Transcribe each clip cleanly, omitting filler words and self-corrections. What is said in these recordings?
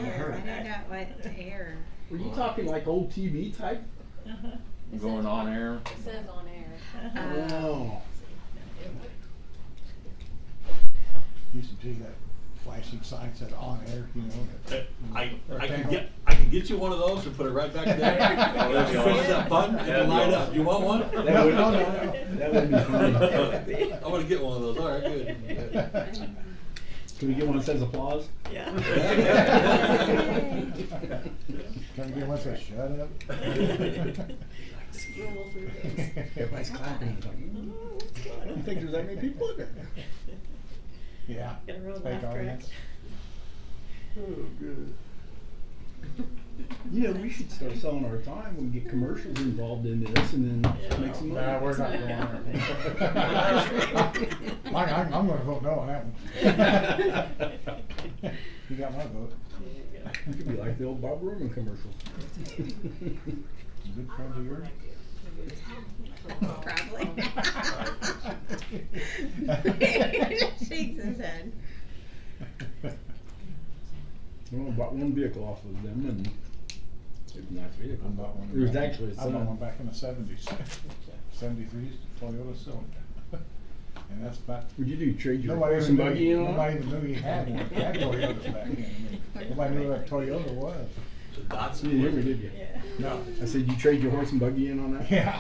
air. heard. I don't know what air. Were you talking like old TV type? Going on air. It says on air. Oh. Used to do that flashing sign said on air, you know. I can get you one of those and put it right back there. that'd be Push awesome. that button and it'll light up. You want one? That would, No. that would be funny. I'm gonna get one of those. All right, good. Can we get one that says applause? Yeah. Can we get one that says shut up? Scroll through this. Everybody's clapping. It's like, I don't think there's that many people in there. Yeah. Get a real Fake laugh track. audience. Oh, good. You know, we should start selling our time and get commercials involved in this and then make some money. Nah, we're not going on there. I'm gonna vote no on that one. You got my vote. It could be like the old Bob Roman commercial. Good friend of yours? Probably. Shakes his head. Well, I bought one vehicle off of them and it was a nice vehicle. I bought one. It was actually a I bought son. one back in the 70s. 73 Toyota cylinder. And that's about. Would you do trade your Nobody horse even and knew, buggy in on nobody it? even knew he had one. He had Toyotas back then. I mean, nobody knew what a Toyota was. The dots. You didn't hear me, did you? Yeah. No. I said, you trade your horse and buggy in on that? Yeah.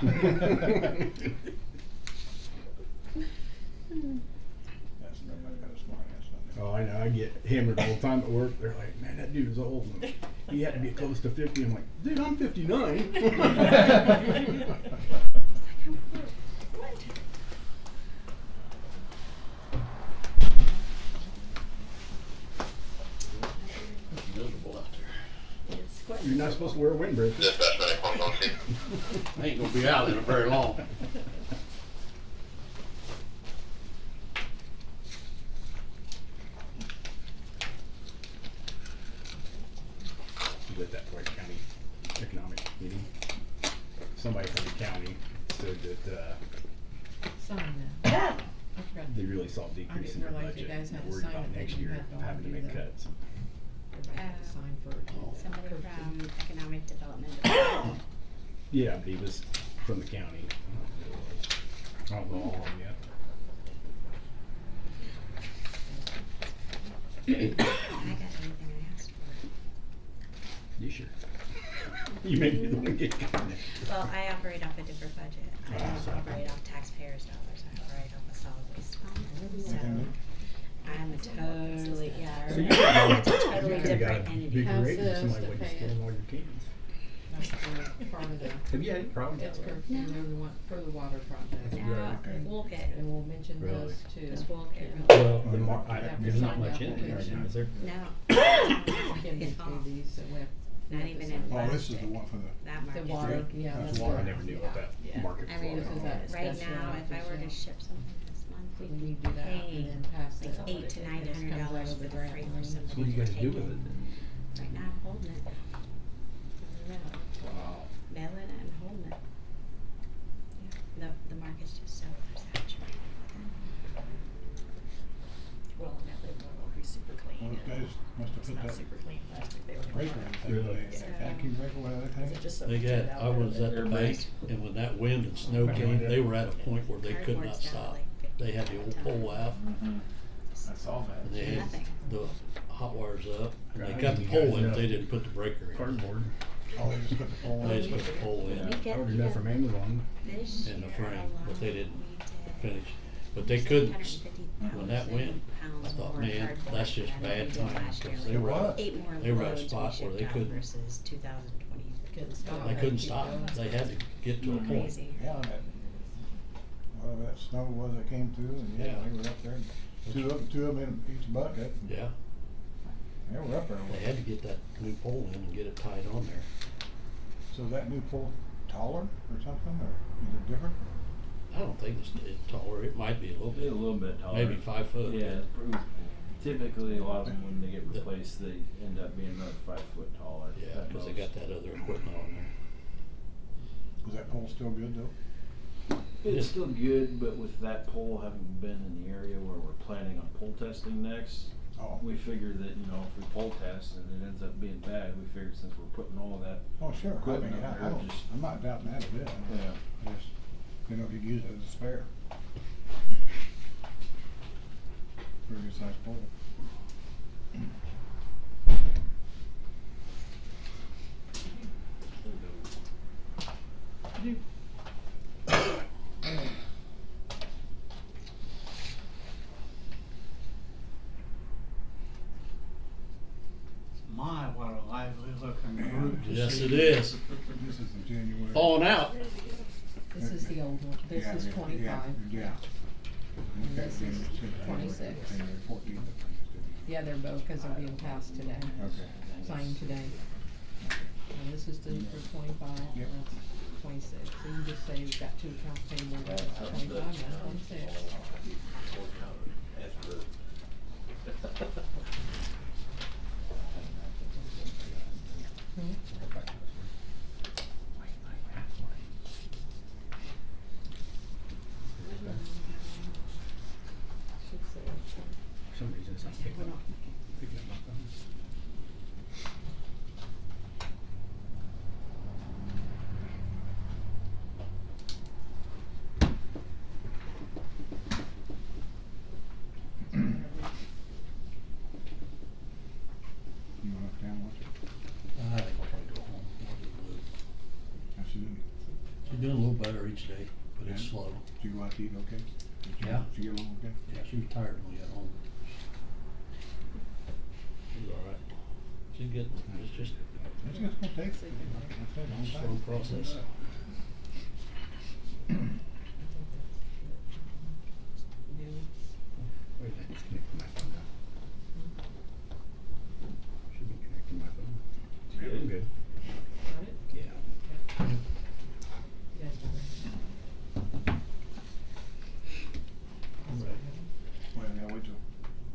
That's nobody got a smart ass on there. Oh, I know. I get hammered all the time at work. They're like, man, that dude is old. And he had to be close to 50. I'm like, dude, I'm 59. Miserable out there. It's quite You're not supposed to wear a windbreaker. I ain't gonna be out there very long. Was at that White County economic meeting. Somebody from the county said that Sign that. I forgot. they really saw a decrease in their realize you budget. guys had They're to worried sign about it, next that you year had to having to do make that. cuts. Everybody had to sign for it. Somebody from economic development. Yeah, but he was from the county. I don't know all of them yet. I got everything I asked for. You sure? You may be the one getting it. Well, I operate off a different budget. I don't operate off taxpayers' dollars. I operate off a solid waste fund. So I'm a totally, yeah, So you it's a could've totally got a different big entity. How's rate if this somebody to wasn't pay it? stealing all your cans. That's for part of the, Have you had any problems? it's for, for the water project. Yeah, we'll get, And we'll mention Really? this too. just we'll get. Well, Yeah, there's not sign much the in it right now, is there? No. Kim It's gave off. these, so we have. Not even in Oh, this is plastic. the one for the. That The market. water, yeah, That's that's water. I never knew what that Yeah. market I mean, was. This is that right special now, if I were to official. ship something this month, We we'd be need to do that and paying then pass like it. $800 to This comes out $900 of for the the grant freight for money. somebody. So what do you guys do with it then? Right now, I'm holding it. Wow. Mailing it and holding it. Yeah. The market's just so saturated with it. Well, and that label won't be super Well, clean. those guys must have It's put not that super clean plastic they were. breaker in thing. Really? That vacuum breaker, whatever Is that it thing. just so They much got, out I there was that at the bank, and when that wind and snow came, they were at a point where they could not Cardboard's down stop. like 50 They had the old pole out, I saw and that. they had Nothing. the hot wires up, and they Right. got the You pole guys in, know. but they didn't put the breaker in. Cardboard. Oh, they just put the pole They in. just put the pole We in get, I ordered you that know, from Amazon. this and the year frame, but they alone, didn't we did finish. But they couldn't, 650,000 when that went, I pounds thought, more man, cardboard that's just than bad we did timing, last year. because Like they were at, 8 more they were at a loads we spot where shipped they out couldn't, versus 2020. Couldn't stop. they couldn't stop, they had to get to a point. Crazy. Yeah, that, whatever that snow was that came through, and yeah, Yeah. they were up there. Two of them in each bucket. and Yeah, They were up there. they had to get that new pole in and get it tied on there. So that new pole taller or something, or is it different? I don't think it's taller, it might be a little Be a bit, little bit taller. maybe 5 foot. Yeah, typically a lot of them when they get replaced, they end up being another 5 foot taller. Yeah, at cause they most. got that other equipment on there. Is that pole still good though? It's still good, but with that pole having been in the area where we're planning on pole testing next, Oh. we figured that, you know, if we pull test and it ends up being bad, we figured since we're putting all that, Oh, sure, I Equipment mean, up I there, don't, just- I'm not doubting that a bit. Yeah. I just, you know, if you could use it as a spare. Pretty good sized pole. My, what a lively looking group to Yes, see. it is. This is the January. Falling out. This is the old one, this Yeah, is yeah, 25. Yeah. And this is 26. January 14th. Yeah, they're both, cause they're being passed today, Okay. signed today. And this is the, for 25, and Yep. that's 26. So you just say you've got two accounts payable, that's 25, that's 26. Should say. For some reason it's not picking up my phone. You went uptown, what's it? I think I'll probably go home. I'll get moved. How's she doing? She's doing a little better each day, but it's Yeah. slow. Did you go out to eat okay? Yeah. Did you get along okay? Yeah, she was tired when we got home. She's all right. She's good. It's just It's just gonna take, like I said, a long a slow time. process. New. Wait a minute, it's connecting my phone now. Should be connecting my phone. I'm good. Got it? Yeah. You guys are ready? I'm ready. Well, yeah, wait till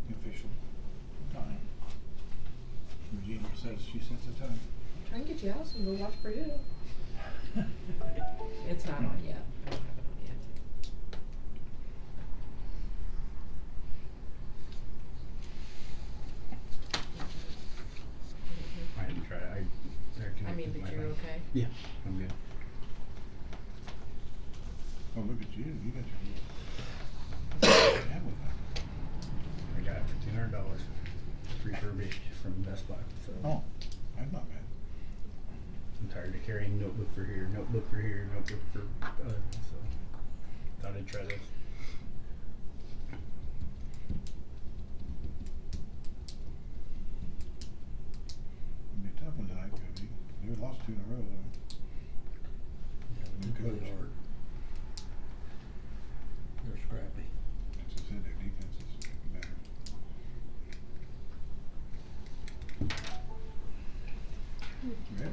the official time. Regina says, she sets the time. Try and get you out so we'll watch for you. It's not on yet. I don't have it on yet. I didn't try it. They're I connected mean, to but my you're phone. okay? Yeah, I'm good. Oh, look at you, you got your. Yeah, well, I got it for $200 refurbished from Best Buy. So oh, that's not bad. I'm tired of carrying notebook for here, notebook for here, notebook for so thought I'd try this. It'll be a tough one tonight, Cody. You lost two in a row, though. Yeah, they Good really coach. hard. They're scrappy. As I said, their defense is getting better. Good.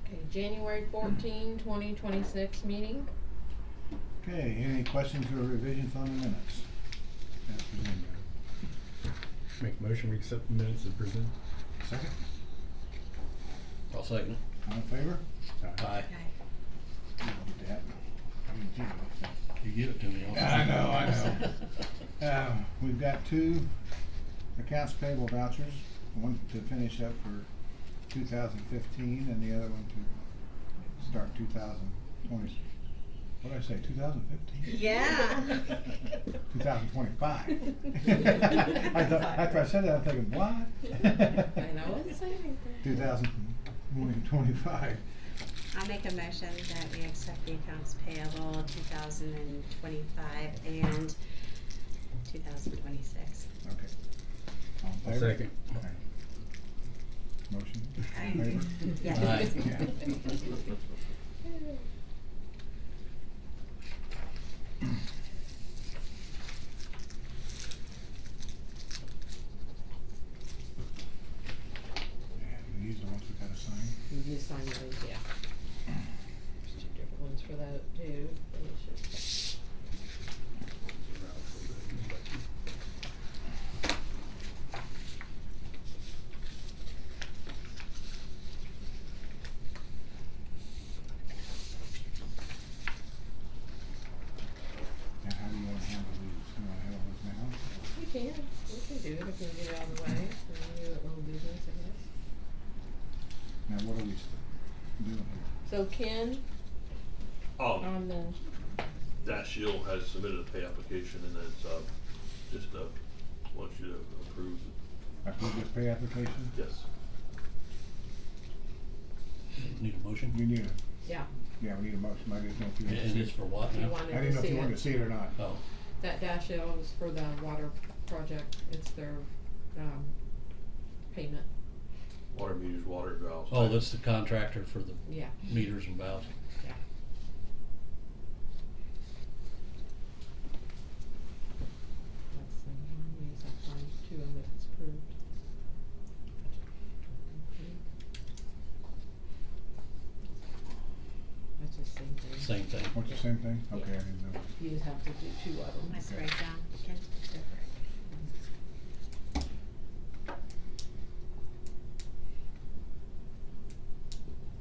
Okay, January 14, 2026 meeting. Okay, any questions or revisions on the minutes? As presented. Make a motion we accept the minutes as presented. Second, I'll second. all in favor? Aye. Okay. You don't get that. I mean, gee, what's that? You give it to me. I'll I know, I know. We've got two accounts payable vouchers, one to finish up for 2015 and the other one to start 2020. What did I say, 2015? Yeah. 2025. I thought, after I said that, I'm thinking, what? And I wasn't saying anything. 2025. I make a motion that we accept the accounts payable 2025 and 2026. Okay. All in I'll favor? second. Okay. Motion? Aye. Favor? Yes. Aye. And these are the ones we gotta sign. You just sign those, yeah. There's two different ones for that too. And it's just- we can get it out of the way, for you at little business, I guess. Now, what are we doing here? So Ken, on the, Dash Shield has submitted a pay application and it's, just, wants you to approve it. Approve this pay application? Yes. Need a motion? You need a, yeah, yeah, we need a motion. I didn't know if you wanted to And see it's it. for what you now? wanted I didn't know to if see you wanted to it. see it or not. Oh, That dash L is for the water project, it's their, payment, Water meters, water valves. oh, that's the contractor for the yeah, meters and valves. yeah. That's the one, yes, I find two of them it's approved. That's the same thing. Same thing. What's the same thing? Okay, I didn't know. You just have to do two of them. Nice breakdown. Ken, go for it.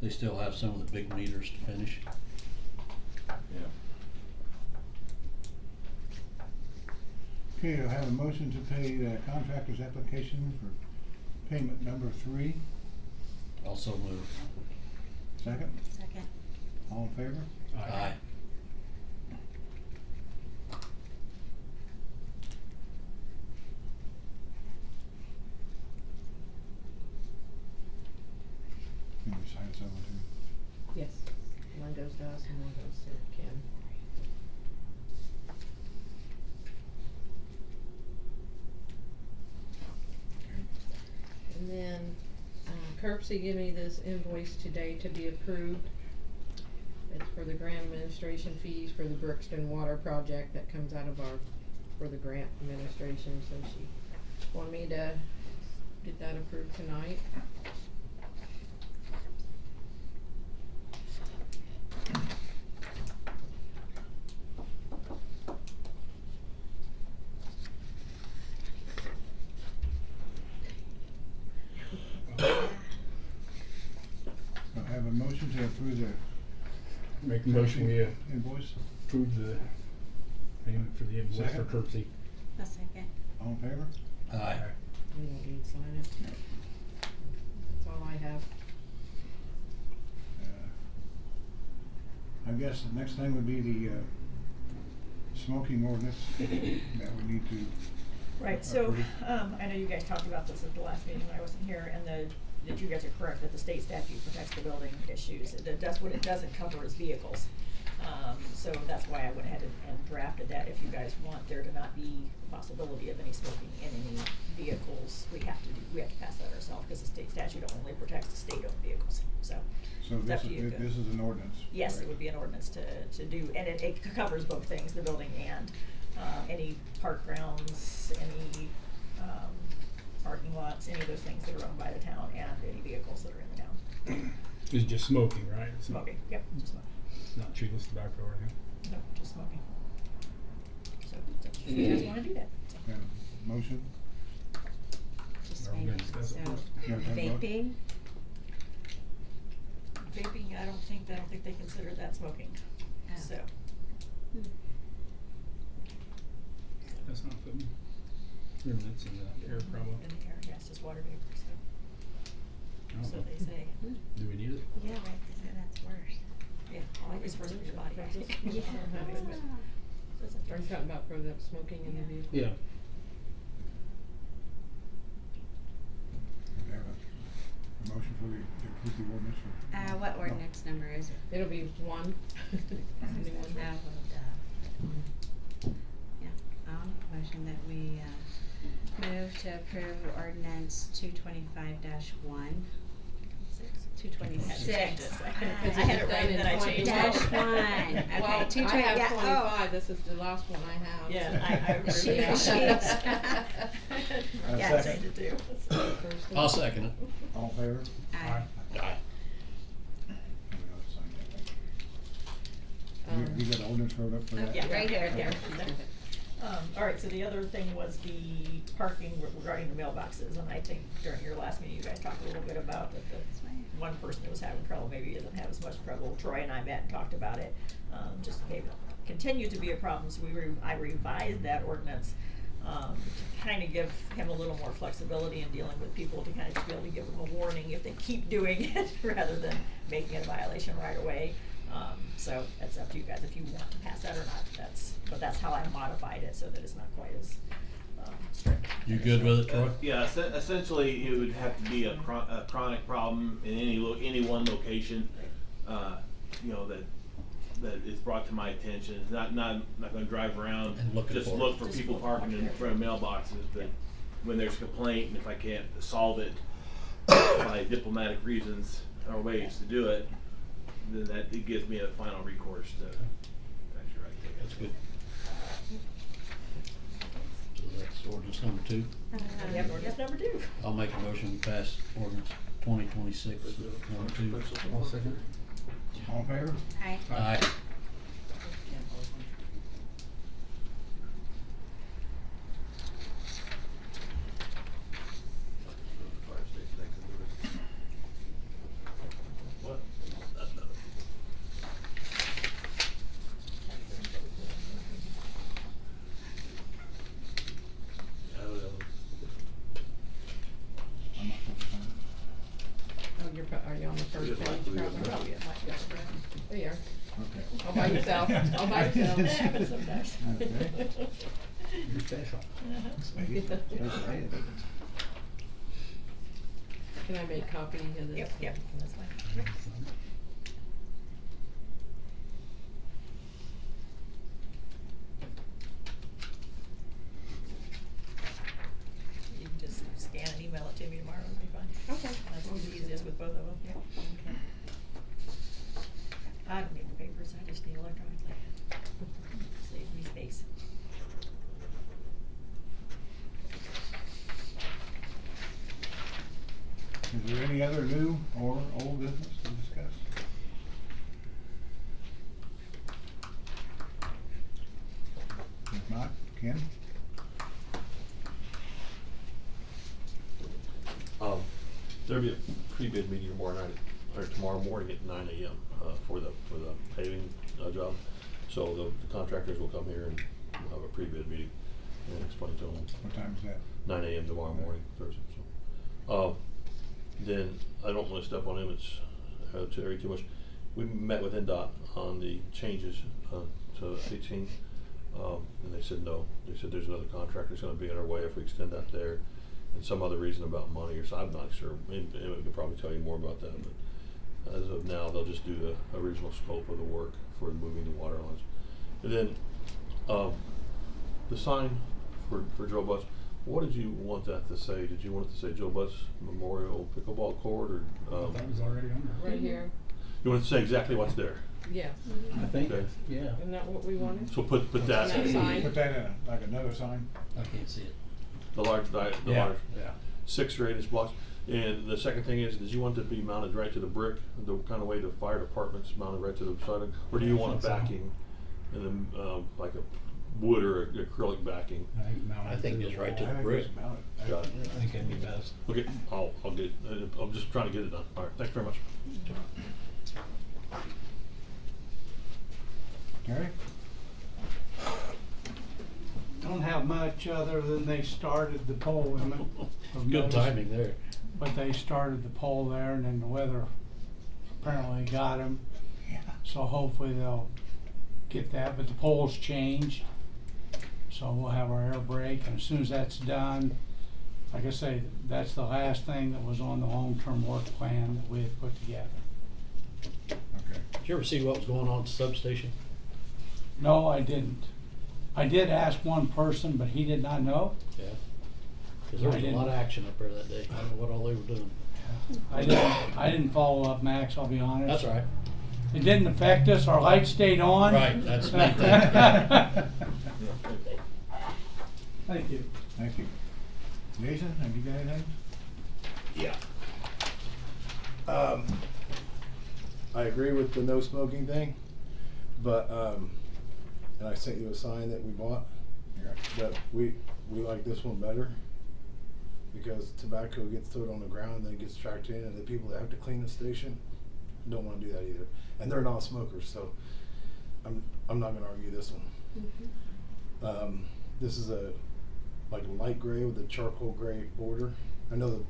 They still have some of the big meters to finish. Yeah. Okay, I have a motion to pay the contractor's application for payment number 3. Also move. Second? Second. All in favor? Aye. Can we sign this over too? Yes, one goes to us and one goes to Ken. Okay. And then, Kirksey gave me this invoice today to be approved. It's for the grant administration fees for the Brookston water project that comes out of for the grant administration, so she wanted me to get that approved tonight. I have a motion to approve the Make a motion, we invoice. approve the payment for the invoice for Second. Kirksey. A second. All in favor? Aye. You don't need to sign it. That's all I have. I guess the next thing would be the smoking ordinance that we need to Right, so, approve. I know you guys talked about this at the last meeting when I wasn't here, and that you guys are correct, that the state statute protects the building issues. That's what it doesn't cover is vehicles. So that's why I went ahead and drafted that. If you guys want there to not be a possibility of any smoking in any vehicles, we have to pass that ourselves, because the state statute only protects the state-owned vehicles, so. So it's up this to you. is an ordinance. Yes, it correct? would be an ordinance to do, and it covers both things, the building and, any park grounds, any, parking lots, any of those things that are owned by the town, and any vehicles that are in the town. It's just smoking, right? It's not- Smoking, yep, just smoking, Not treeless tobacco or anything. no, just smoking. So, if you guys wanna do that. So. Yeah, motion? Just Are we maybe, gonna discuss it so first? Yeah, talk about it. vaping, Vaping, I don't think they consider that smoking, Oh. so. That's not putting remnants in the air problem. In the air, yeah, it's just water vapor, so, Oh. so they say. Do we need it? yeah, right, they say that's worse. Yeah, always worse for your body. Yeah. So it's up to Are you you. talking about for the smoking in the vehicle? Yeah. We have a motion for to approve the ordinance or? What ordinance number is it? It'll be one. Anyone No, have? yeah, motion that we, move to approve ordinance 225-1. 226. I had it right, and then I changed it. Dash one. Okay, Well, I 220, have yeah, oh. 25, this is the last one I have. Yeah, I agree with She- that. she's- Yeah, I second. changed it too. First one. I'll second it. All in favor? Aye. Aye. We ought to sign that. You got the ordinance wrote up for that? Yeah, right here, Yeah. yeah. All right, so the other thing was the parking regarding the mailboxes, and I think during your last meeting, you guys talked a little bit about that the one person that was having trouble maybe doesn't have as much trouble. Troy and I met and talked about it, just continues to be a problem, so I revised that ordinance, to kind of give him a little more flexibility in dealing with people, to kind of just be able to give them a warning if they keep doing it, rather than making it a violation right away. So that's up to you guys if you want to pass that or not. But that's how I modified it, so that it's not quite as strict. You good with it, Troy? Yeah, essentially it would have to be a chronic problem in any one location, you know, that is brought to my attention. It's not gonna drive around And looking just for look it. for Just people look parking in for it. front of mailboxes, but when there's a complaint and if I can't solve it by diplomatic reasons or ways to do it, then it gives me a final recourse to actually write tickets. That's good. So that's ordinance number 2. We have ordinance number 2. I'll make a motion to pass ordinance 2026, number 2. I'll second. All in favor? Aye. Aye. Five states next to it. What? That's not I don't know. I'm not supposed to sign Are you on the first Just like page? we Probably. have now. Probably it might go around. There you are. it. All by yourself. All by yourself. That happens sometimes. Okay. You're special. Okay. Okay. Can I make copy of this? Yep, that's fine. You can just scan and email it to me tomorrow, it'll be fine. Okay. That's the easiest with both of them. Yep. Okay. I don't need the papers, I just need electronically. Saves me space. Is there any other new or old business to discuss? If not, Ken? There'll be a pre-bid meeting tomorrow night, or tomorrow morning at 9 a.m. For the paving job. So the contractors will come here and we'll have a pre-bid meeting and explain to them. What time is that? 9 a.m. tomorrow morning, Thursday. So, then I don't want to step on him. It's too much. We met with NDOT on the changes to 18, and they said no. They said there's another contractor that's going to be in our way if we extend that there, and some other reason about money or so. I'm not sure. Maybe we could probably tell you more about that. But as of now, they'll just do the original scope of the work for moving the water lines. And then the sign for Joe Butts. What did you want that to say? Did you want it to say Joe Butts Memorial Pickleball Court, or That was already on there. Right here. you want it to say exactly what's there? Yes. I think, Okay. yeah. Isn't that what we wanted? So put that That sign. Put that in like another sign? I can't see it. the large Yeah, large yeah. 6 or 8 inch blocks. And the second thing is, did you want it to be mounted right to the brick, the kind of way the fire department's mounted right to the side of, or do you want a backing and then like a wood or acrylic backing? I think it's right to the I think brick. it's mounted. Got it. I think that'd be best. Okay, I'll get it. I'm just trying to get it done. All right, thanks very much. Terry? Don't have much other than they started the pole in it. I've Good noticed. timing there. But they started the pole there and then the weather apparently got them. Yeah. So hopefully they'll get that, but the pole's changed. So we'll have our air brake, and as soon as that's done, like I say, that's the last thing that was on the long-term work plan that we had put together. Okay. Did you ever see what was going on at the substation? No, I didn't. I did ask one person, but he did not know. Yeah. Cause there was I a lot of didn't. action up there that day. I don't know what all they were doing. I didn't follow up, Max, I'll be honest. That's all right. It didn't affect us, our lights stayed on. Right, that's the main thing. Thank you. Thank you. Jason, have you got anything? Yeah. I agree with the no smoking thing, but, and I sent you a sign that we bought, Yeah. but we like this one better because tobacco gets thrown on the ground, then it gets tracked in, and the people that have to clean the station don't wanna do that either. And they're not smokers, so I'm not gonna argue this one. This is a like a light gray with a charcoal gray border. I know the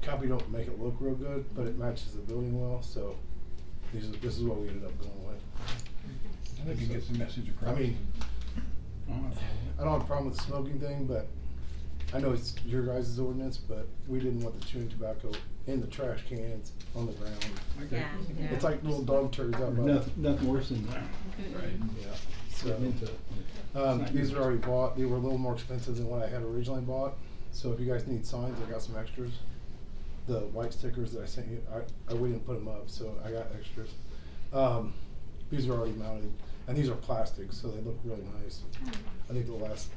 copy don't make it look real good, but it matches the building well, so this is what we ended up going with. I think it gets the message across. I mean, I don't have a problem with the smoking thing, but I know it's your guys' ordinance, but we didn't want the chewing tobacco in the trash cans on the ground. Yeah, yeah. It's like little dog turds out by Nothing worse than that. Right, yeah. So, Getting into it. It's not these good. are already bought. They were a little more expensive than what I had originally bought. So if you guys need signs, I got some extras. The white stickers that I sent you, we didn't put them up, so I got extras. These are already mounted, and these are plastic, so they look really nice. I think they'll last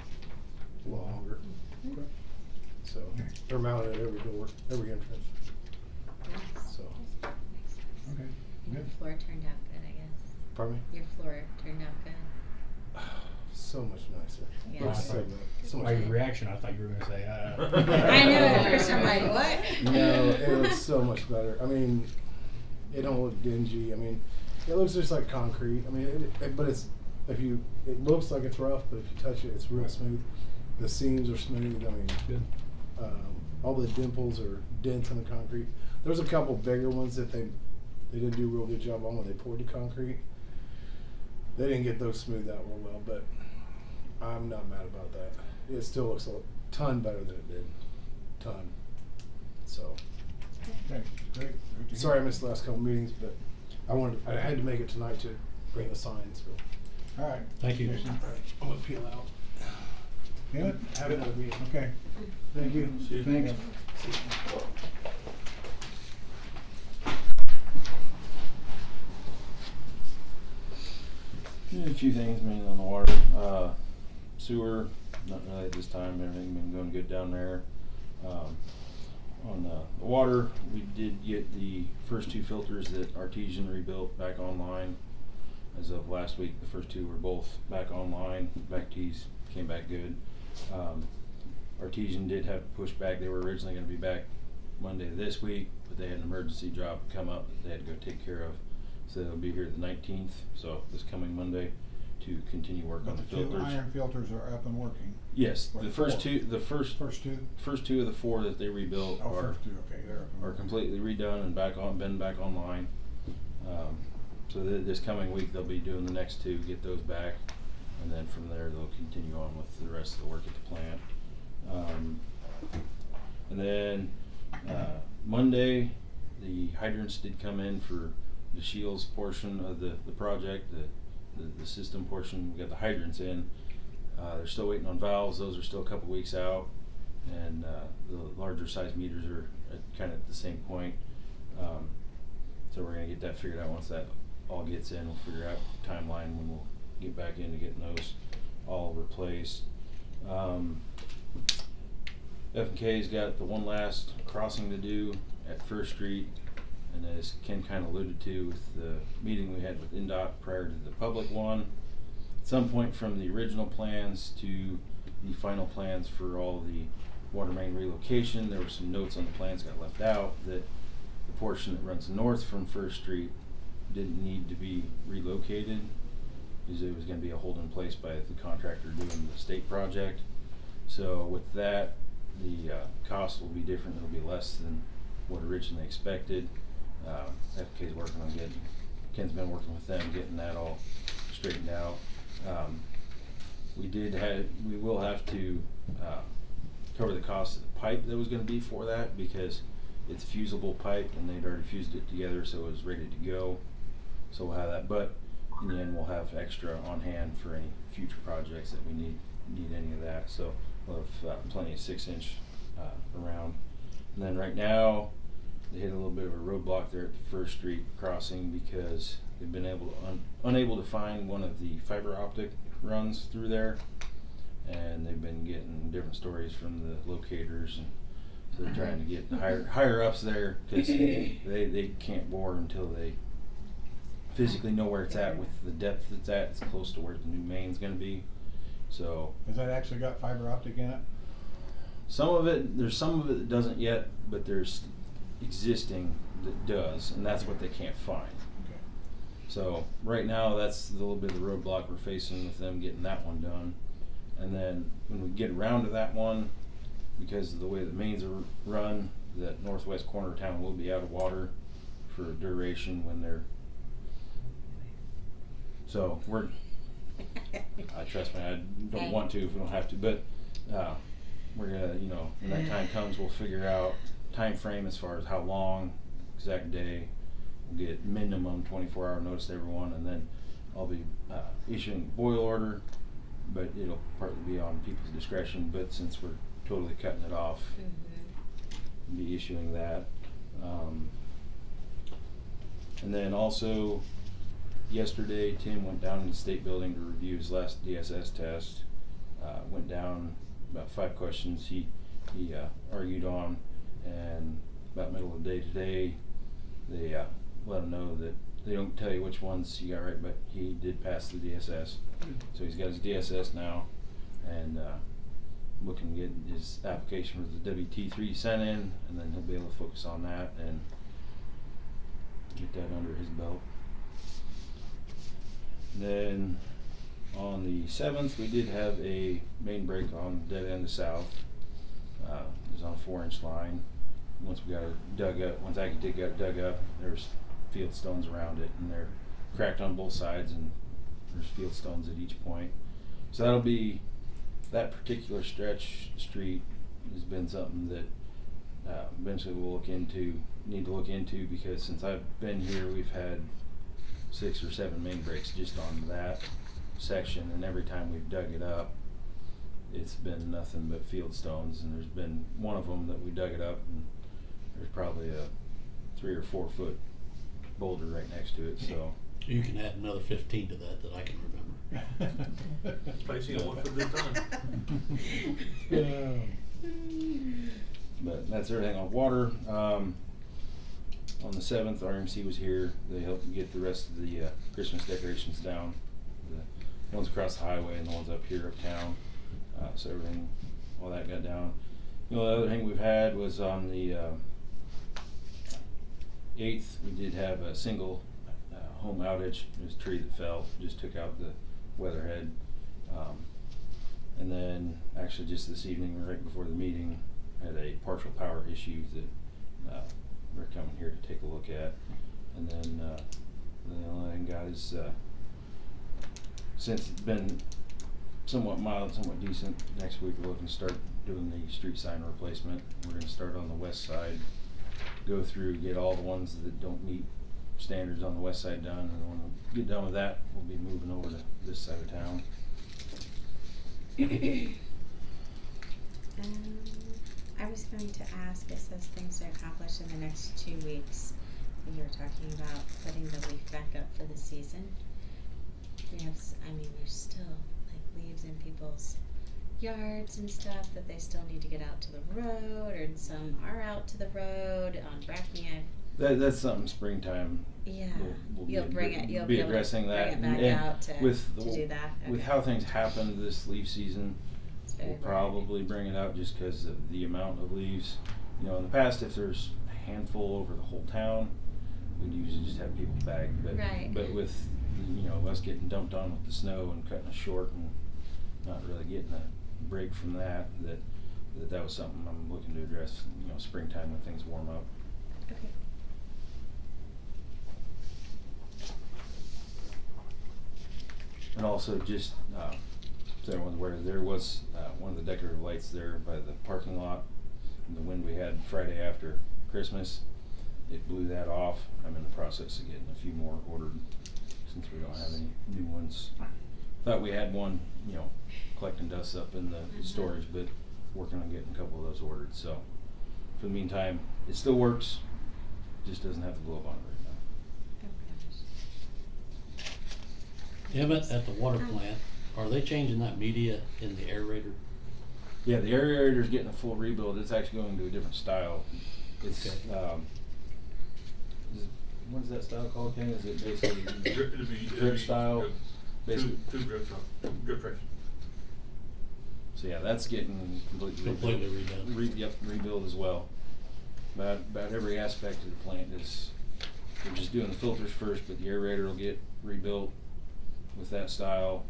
a little longer. So they're mounted at every door, every entrance. So, Okay, Your good. floor turned out good, I guess. pardon me? Your floor turned out good. So much nicer. Yeah. Looks so good. So much By your better. reaction, I thought you were gonna say, I know at first I'm like, what? No, it looks so much better. I mean, it don't look dingy. I mean, it looks just like concrete. I mean, but it looks like it's rough, but if you touch it, it's real smooth. The seams are smooth. I mean, Good. all the dimples or dents in the concrete. There's a couple bigger ones that they didn't do a real good job on when they poured the concrete. They didn't get those smoothed out real well, but I'm not mad about that. It still looks a ton better than it did. Ton. So. Okay, great. Good to Sorry I hear. missed the last couple meetings, but I had to make it tonight to bring the signs. So. All right. Thank you. Jason. I'm gonna peel out. Good? Have another meeting. Okay. Thank you. Thanks. A few things, mainly on the water. Sewer, not really at this time, everything been going good down there. On the water, we did get the first 2 filters that Artesian rebuilt back online. As of last week, the first 2 were both back online. Back tees came back good. Artesian did have to push back. They were originally going to be back Monday this week, but they had an emergency job come up that they had to go take care of. So they'll be here the 19th, so this coming Monday, to continue work on But the the 2 filters. iron filters are up and working. Yes, Or the four. first 2, First 2? first 2 of the 4 that they rebuilt Oh, are first 2, okay, they're up and are working. completely redone and been back online. So this coming week they'll be doing the next 2, get those back, and then from there they'll continue on with the rest of the work at the plant. And then Monday, the hydrants did come in for the Shields portion of the project, the system portion. We got the hydrants in. They're still waiting on valves. Those are still a couple weeks out, and the larger size meters are kind of at the same point. So we're gonna get that figured out. Once that all gets in, we'll figure out timeline when we'll get back into getting those all replaced. F&K's got the one last crossing to do at First Street, and as Ken kind of alluded to with the meeting we had with NDOT prior to the public one, at some point from the original plans to the final plans for all the water main relocation, there were some notes on the plans got left out that the portion that runs north from First Street didn't need to be relocated, because it was going to be a hold in place by the contractor doing the state project. So with that, the cost will be different. It'll be less than what originally expected. FK's working on Ken's been working with them, getting that all straightened out. We will have to cover the cost of the pipe that was going to be for that, because it's fusible pipe and they'd already fused it together, so it was ready to go. So we'll have that, but in the end we'll have extra on hand for any future projects that we need any of that. So we'll have plenty of 6-inch around. And then right now they hit a little bit of a roadblock there at the First Street crossing, because they've been unable to find one of the fiber optic runs through there, and they've been getting different stories from the locators, and so they're trying to get higher ups there, because they can't bore until they physically know where it's at with the depth it's at. It's close to where the new main's going to be. So Has that actually got fiber optic in it? there's some of it that doesn't yet, but there's existing that does, and that's what they can't find. Okay. So right now that's a little bit of the roadblock we're facing with them getting that one done. And then when we get around to that one, because of the way the mains are run, that northwest corner of town will be out of water for a duration when they're, so we're, trust me, I don't want to if we don't have to, but we're gonna, you know, when that time comes, we'll figure out time frame as far as how long, exact day. We'll get minimum 24-hour notice to everyone, and then I'll be issuing a boil order, but it'll partly be on people's discretion, but since we're totally cutting it off, Mm-hmm. be issuing that. And then also, yesterday Tim went down in the state building to review his last DSS test. Went down about 5 questions he argued on, and about middle of the day today, they let him know that they don't tell you which ones he got right, but he did pass the DSS. So he's got his DSS now, and looking to get his application for the WT3 sent in, and then he'll be able to focus on that and get that under his belt. Then on the 7th, we did have a main break on dead end to south. It was on a 4-inch line. Once we got it dug up, once Aggie got it dug up, there's field stones around it, and they're cracked on both sides, and there's field stones at each point. So that'll be, that particular street has been something that eventually we'll need to look into, because since I've been here, we've had 6 or 7 main breaks just on that section, and every time we've dug it up, it's been nothing but field stones. And there's been one of them that we dug it up, and there's probably a 3 or 4 foot boulder right next to it. So You can add another 15 to that I can remember. Spicy on one foot at a time. But that's everything on water. On the 7th, RMC was here. They helped get the rest of the Christmas decorations down. The ones across the highway and the ones up here uptown. So everything, all that got down. You know, the other thing we've had was on the 8th, we did have a single home outage. It was a tree that fell, just took out the weatherhead. And then actually just this evening, right before the meeting, had a partial power issue that we're coming here to take a look at. And then the only thing got is, since it's been somewhat mild, somewhat decent, next week we're looking to start doing the street sign replacement. We're going to start on the west side, go through, get all the ones that don't meet standards on the west side done, and when we get done with that, we'll be moving over to this side of town. I was going to ask, it says things to accomplish in the next 2 weeks. You were talking about putting the leaf back up for the season. We have, I mean, there's still like leaves in people's yards and stuff that they still need to get out to the road, or some are out to the road on Brackney. That's something springtime. Yeah, We'll you'll be bring it. You'll be be able addressing to that, bring it back and out to do that. With Okay. how things happen this leaf season, It's very we'll bright. probably bring it out just because of the amount of leaves. You know, in the past, if there's a handful over the whole town, we'd usually just have people bag. But Right. but with, you know, us getting dumped on with the snow and cutting us short and not really getting a break from that was something I'm looking to address. You know, springtime when things warm up. Okay. And also just, so everyone's aware, there was one of the decorative lights there by the parking lot. And the wind we had Friday after Christmas, it blew that off. I'm in the process of getting a few more ordered since we don't have any new ones. Thought we had one, you know, collecting dust up in the storage, but working on getting a couple of those ordered. So for the meantime, it still works, just doesn't have the glow on it right now. Emmett, at the water plant, are they changing that media in the aerator? Yeah, the aerator's getting a full rebuild. It's actually going to a different style. It's, Okay. What is that style called, Ken? Is it basically It'll be drip style? Basically. Two drip trays. So yeah, that's getting Completely redone. Rebuild as well. About every aspect of the plant is, we're just doing the filters first, but the aerator will get rebuilt with that style.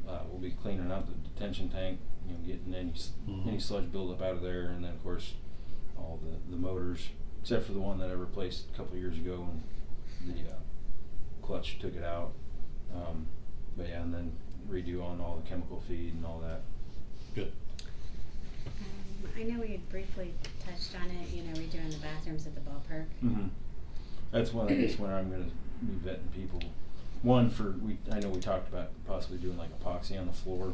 we'll be cleaning out the detention tank, you know, getting any sludge buildup out of there, and then of course all the motors, except for the one that I replaced a couple of years ago when the clutch took it out. But yeah, and then redo on all the chemical feed and all that. Good. I know we had briefly touched on it, you know, redoing the bathrooms at the ballpark. Mm-hmm. That's one, I guess, when I'm gonna be vetting people. One I know we talked about possibly doing like epoxy on the floor,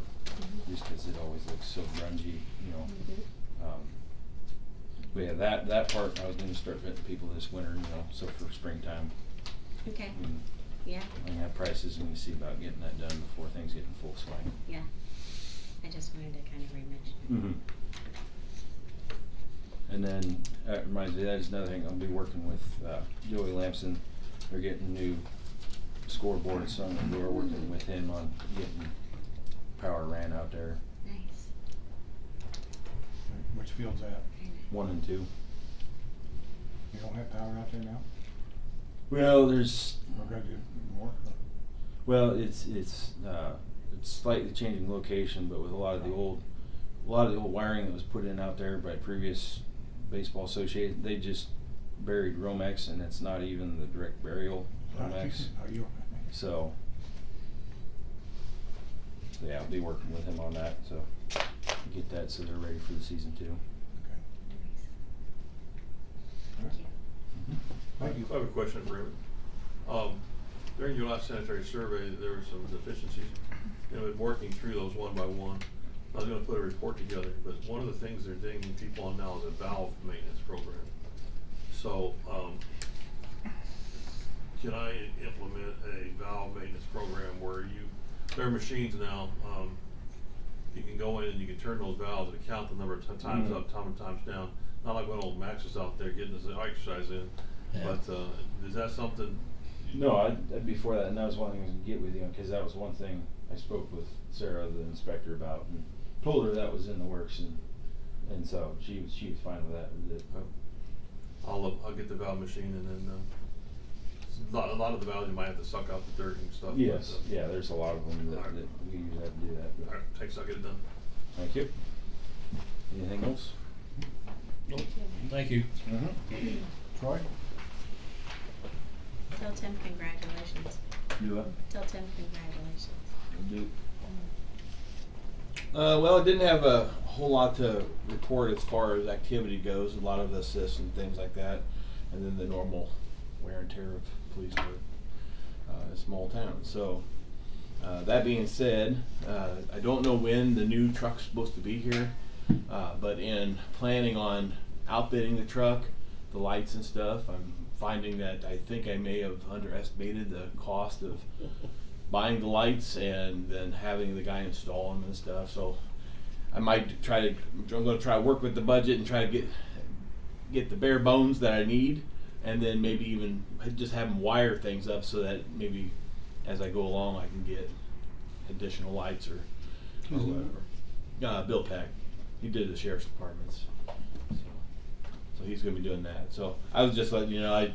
just because it always looks so grungy, you know. But yeah, that part I was gonna start vetting people this winter, you know, so for springtime. Okay. Yeah. I have prices and we see about getting that done before things get in full swing. Yeah. I just wanted to kind of re-mention it. Mm-hmm. And then that reminds me, that is another thing, I'll be working with Joey Lamson. They're getting new scoreboards, so we're working with him on getting power ran out there. Nice. Which field's that? 1 and 2. You don't have power out there now? Well, there's. We're gonna do more? Well, it's slightly changing location, but with a lot of the old wiring that was put in out there by previous baseball association, they just buried Romex, and it's not even the direct burial Romex. So yeah, I'll be working with him on that, so get that so they're ready for the season too. Thank you. Thank you. I have a question for Raymond. During your last sanitary survey, there were some deficiencies. You know, in working through those one by one, I was going to put a report together, but one of the things they're dinging people on now is a valve maintenance program. So, can I implement a valve maintenance program where there are machines now, you can go in and you can turn those valves and count the number of times up, times down. Not like when old Max was out there getting his exercise in, but is that something? No, that'd be for that, and that was one thing I was gonna get with you, because that was one thing I spoke with Sarah, the inspector, about, and told her that was in the works, and so she was fine with that. I'll get the valve machine, and then a lot of the valves you might have to suck out the dirt and stuff. Yes, yeah, there's a lot of them that we usually have to do that. All right, thanks. I'll get it done. Thank you. Anything else? Nope. Thank you. Troy? Tell Tim congratulations. Do what? Tell Tim congratulations. Do. Well, I didn't have a whole lot to report as far as activity goes. A lot of assists and things like that, and then the normal wear and tear of police work. A small town. So that being said, I don't know when the new truck's supposed to be here, but in planning on outfitting the truck, the lights and stuff, I'm finding that I think I may have underestimated the cost of buying the lights and then having the guy install them and stuff. So I might I'm going to try to work with the budget and try to get the bare bones that I need, and then maybe even just have them wire things up so that maybe as I go along I can get additional lights or whatever. Bill Peck, he did the sheriff's departments, so he's going to be doing that. So I was just letting you know, I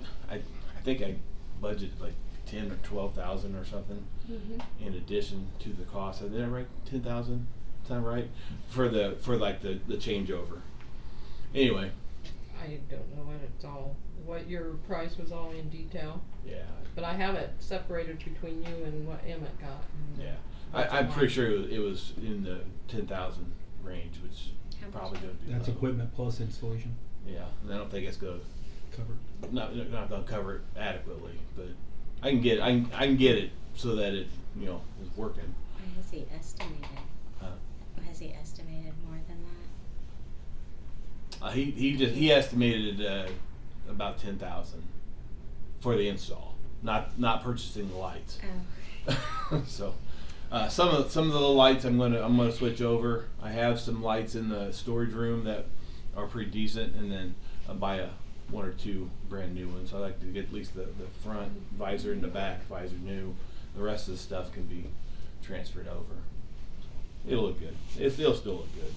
think I budgeted like 10 or 12,000 or something in addition to the cost. Did I write 10,000? Is that right? For like the changeover. Anyway. I don't know what your price was all in detail. Yeah. But I have it separated between you and what Emmett got. Yeah. I'm pretty sure it was in the 10,000 range, which probably going to be. That's low. equipment plus installation. Yeah, and I don't think it's going to Covered. not going to cover it adequately, but I can get it so that it is working. Or has he estimated? Huh? Has he estimated more than that? He estimated about 10,000 for the install, not purchasing the lights. Oh. So some of the lights I'm gonna switch over. I have some lights in the storage room that are pretty decent, and then buy one or two brand new ones. I like to get at least the front visor and the back visor new. The rest of the stuff can be transferred over. It'll look good. It'll still look good.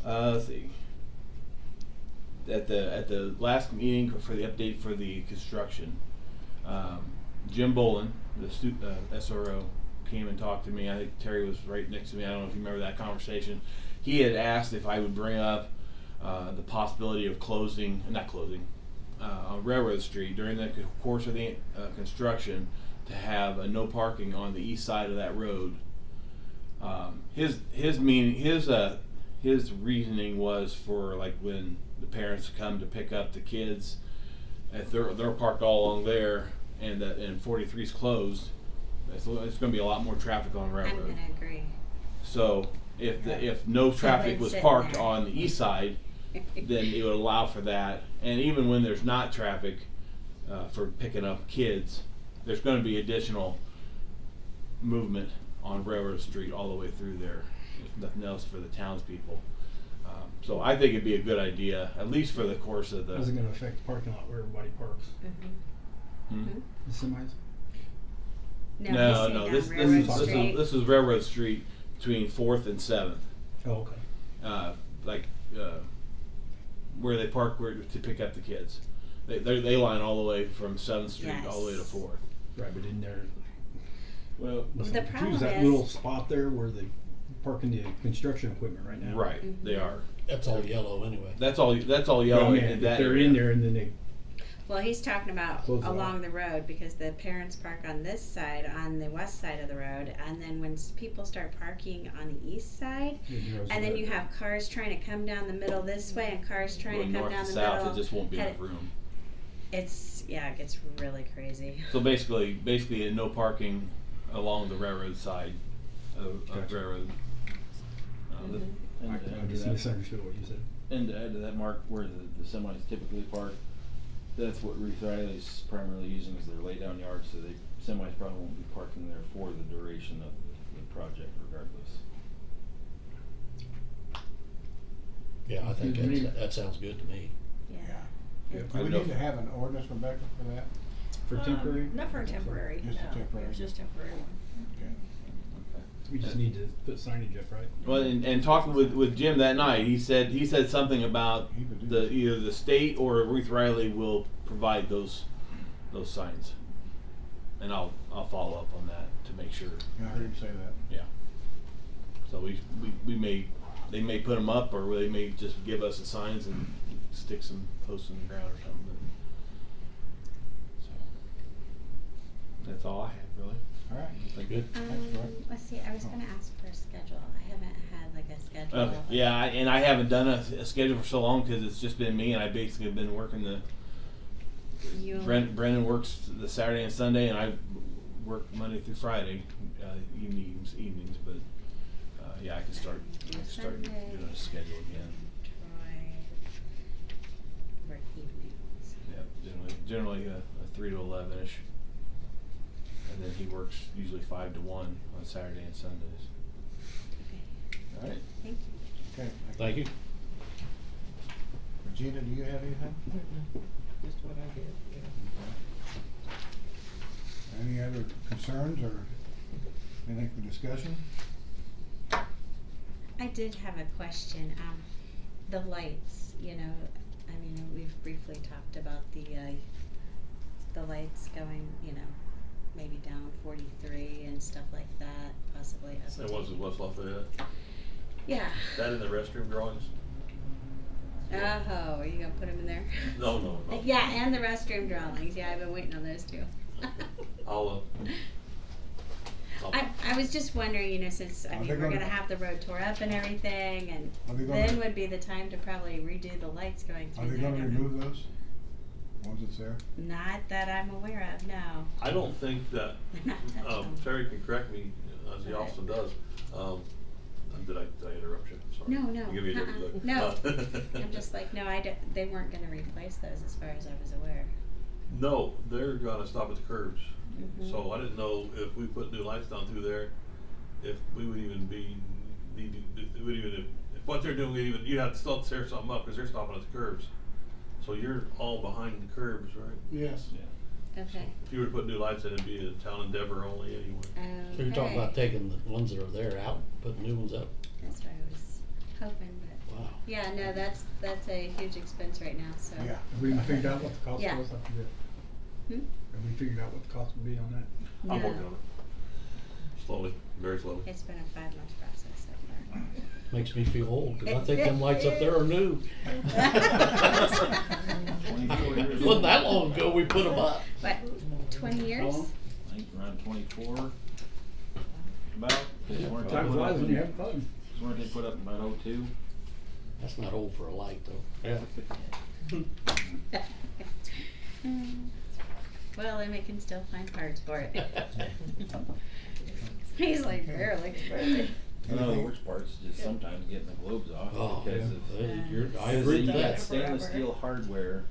Let's see. At the last meeting for the update for the construction, Jim Bolin, the SRO came and talked to me. I think Terry was right next to me. I don't know if you remember that conversation. He had asked if I would bring up the possibility of not closing, on Railroad Street during the course of the construction to have a no parking on the east side of that road. His reasoning was for like when the parents come to pick up the kids, if they're parked all along there, and 43 is closed, it's going to be a lot more traffic on Railroad. I'm gonna agree. So if no traffic was sit parked there. on the east side, then it would allow for that. And even when there's not traffic for picking up kids, there's going to be additional movement on Railroad Street all the way through there, if nothing else for the townspeople. So I think it'd be a good idea, at least for the course of the. How's it gonna affect the parking lot where everybody parks? Hmm? The semis? No. This is Railroad Street between 4th and 7th. Oh, okay. Where they park to pick up the kids. They line all the way from 7th Street all the way to Yes. 4th. Right, but in there, Well, The problem that is- little spot there where they parking the construction equipment right now. right, Mhm. they are. That's all yellow anyway. That's all Well, yellow yeah, in if that they're area. in there and then they, Well, he's talking about Close it along off. the road because the parents park on this side, on the west side of the road, and then when people start parking on the east side, and then you have cars trying to come down the middle this way and cars trying Going to come north down to the south, middle. it just won't be head- enough room. it gets really crazy. So basically no parking along the railroad side of Gotcha. railroad. Mhm. And I to add to just that, misunderstood what you said. and to add to that, Mark, where the semis typically park, that's what Ruth Riley's primarily using as their laydown yard, so they semis probably won't be parking there for the duration of the project regardless. Yeah, I think that sounds good to me. Yeah. Yeah. Do we need to have an ordinance, Rebecca, for that? For temporary? Not for a temporary, Just a no. temporary. It was just temporary one. Okay. We just need to put signage up, right? Well, and talking with Jim that night, he said something about He would do either the state or Ruth Riley will provide those signs, and I'll follow up on that to make sure. I heard him say that. Yeah. So they may put them up, or they may just give us the signs and stick some posts in the ground or something. So that's all I have, really. All right. Good. Thanks, Troy. Let's see, I was gonna ask for a schedule. I haven't had like a schedule. Okay. Yeah, and I haven't done a schedule for so long because it's just been me, and I basically have been working Brendan works the Saturday and Sunday, and I work Monday through Friday evenings. But yeah, I can start Sunday. doing a schedule again. Troy work evenings. Yeah, generally a 3 to 11ish, and then he works usually 5 to 1 on Saturday and Sundays. Okay. All right. Thank you. Okay. Thank you. Regina, do you have anything? Just what I did, yeah. Any other concerns or anything for discussion? I did have a question. The lights, I mean, we've briefly talked about the lights going, maybe down 43 and stuff like that, possibly up. That was in West Lafayette. Yeah. That in the restroom drawings? Oh, are you gonna put them in there? No. Yeah, and the restroom drawings. Yeah, I've been waiting on those too. I'll I was just wondering, since Are they we're gonna- gonna have the road tore up and everything, and Are they gonna- then would be the time to probably redo the lights going through. Are they there. gonna I don't know. remove those? Ones that's there? Not that I'm aware of. No. I don't think that, They're not touching them. Terry can correct me, as he Okay. often does. Did I interrupt you? Sorry. No. I'll give you a different look. No. I'm just like, no, they weren't gonna replace those as far as I was aware. No, they're gonna stop at the curbs. Mhm. So I didn't know if we put new lights down through there, if we would even be, if what they're doing, you'd have to still tear something up, cause they're stopping at the curbs. So you're all behind the curbs, right? Yes. Okay. If you were to put new lights in, it'd be a town endeavor only anyway. So you're talking about taking the ones that are there out, putting new ones up? That's what I was hoping, but. Wow. Yeah, no, that's a huge expense right now, so. Yeah. Have we even figured out what the cost Yeah. was after that? Hmm? Have we figured out what the cost would be on that? I'm No. working on it. Slowly, very slowly. It's been a 5-month process so far. Makes me feel old, 'cause I think them lights up there are new. 24 years Wasn't that long ago we put them up. What, 20 years? I think around 24. About. 'Cause weren't they Time put flies up when in- you're having fun. Weren't they put up in about 02? That's not old for a light, though. Yeah. Well, Emmett can still find parts for it. He's like, barely. One of the worst parts is just sometimes getting the globes off Oh, because yeah. of. Hey, you're- I because agree you with got that. stainless steel hardware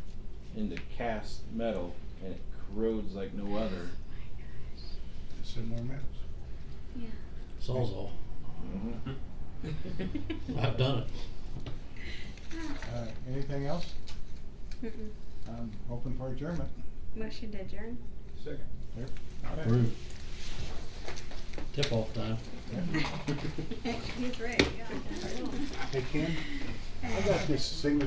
into cast metal and it corrodes like no other. Similar metals. Yeah. Sawzall. I've done it. Anything else? Mm-mm. I'm open for adjournment. Motion to adjourn? Second. Yep. Okay. Approved. Tip-off time. He's ready, yeah. Hey, Ken, I got this signature